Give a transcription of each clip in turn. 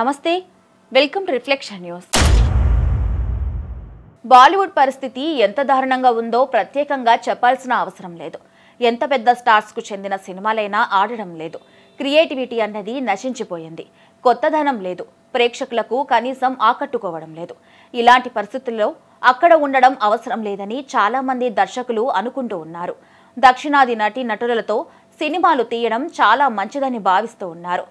నమస్తే welcome to reflection news. Bollywood పరిస్థితి ఎంత దారుణంగా ఉందో ప్రత్యేకంగా చెప్పాల్సిన అవసరం లేదు. ఎంత పెద్ద స్టార్స్ కు చెందిన సినిమాలైనా ఆడడం లేదు. క్రియేటివిటీ అన్నది నశించిపోయింది. కొత్తదనం లేదు. ప్రేక్షకులకు కనీసం ఆకట్టుకోవడం లేదు. ఇలాంటి పరిస్థితుల్లో అక్కడ ఉండడం అవసరం లేదని చాలా మంది దర్శకులు అనుకుంటూ ఉన్నారు. దక్షిణాది నటులతో సినిమాలు తీయడం చాలా మంచిదని భావిస్తూ ఉన్నారు.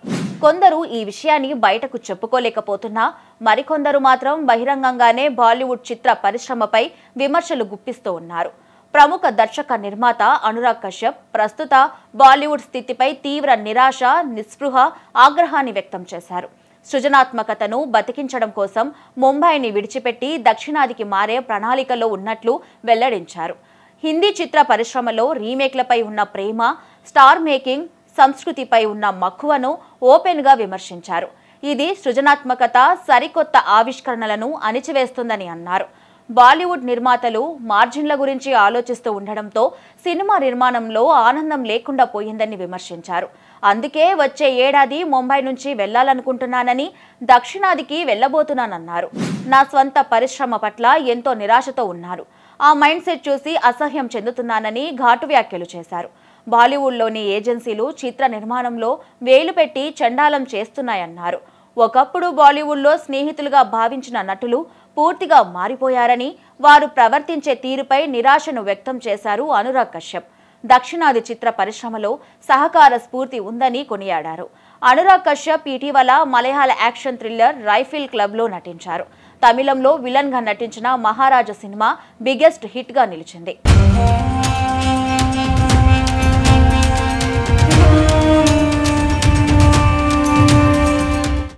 కొందరు ఈ విషయాన్ని బయటకు చెప్పుకోలేకపోతున్నా మరికొందరు మాత్రం బహిరంగంగానే బాలీవుడ్ చిత్ర పరిశ్రమపై విమర్శలు గుప్పిస్తూ ఉన్నారు. ప్రముఖ దర్శక నిర్మాత అనురాగ్ కశ్యప్ ప్రస్తుత బాలీవుడ్ స్థితిపై తీవ్ర నిరాశ, నిస్పృహ, ఆగ్రహాన్ని వ్యక్తం చేశారు. సృజనాత్మకతను బతికించడం కోసం ముంబైని విడిచిపెట్టి దక్షిణాదికి మారే ప్రణాళికలో ఉన్నట్లు వెల్లడించారు. హిందీ చిత్ర పరిశ్రమలో రీమేక్లపై ఉన్న ప్రేమ, స్టార్ మేకింగ్ సంస్కృతిపై ఉన్న మక్కువను ఓపెన్గా విమర్శించారు. ఇది సృజనాత్మకత, సరికొత్త ఆవిష్కరణలను అణిచివేస్తుందని అన్నారు. బాలీవుడ్ నిర్మాతలు మార్జిన్ల గురించి ఆలోచిస్తూ ఉండడంతో సినిమా నిర్మాణంలో ఆనందం లేకుండా పోయిందని విమర్శించారు. అందుకే వచ్చే ఏడాది ముంబై నుంచి వెళ్లాలనుకుంటున్నానని, దక్షిణాదికి వెళ్లబోతున్నానన్నారు. నా స్వంత పరిశ్రమ పట్ల ఎంతో నిరాశతో ఉన్నారు. ఆ మైండ్ సెట్ చూసి అసహ్యం చెందుతున్నానని ఘాటు వ్యాఖ్యలు చేశారు. బాలీవుడ్లోని ఏజెన్సీలు చిత్ర నిర్మాణంలో వేలు పెట్టి చండాలం చేస్తున్నాయన్నారు. ఒకప్పుడు బాలీవుడ్లో స్నేహితులుగా భావించిన నటులు పూర్తిగా మారిపోయారని, వారు ప్రవర్తించే తీరుపై నిరాశను వ్యక్తం చేశారు అనురాగ్ కశ్యప్. దక్షిణాది చిత్ర పరిశ్రమలో సహకార స్ఫూర్తి ఉందని కొనియాడారు. అనురాగ్ కశ్యప్ ఇటీవల మలయాళ యాక్షన్ థ్రిల్లర్ రైఫిల్ క్లబ్లో నటించారు. తమిళంలో విలన్గా నటించిన మహారాజా సినిమా బిగ్గెస్ట్ హిట్గా నిలిచింది.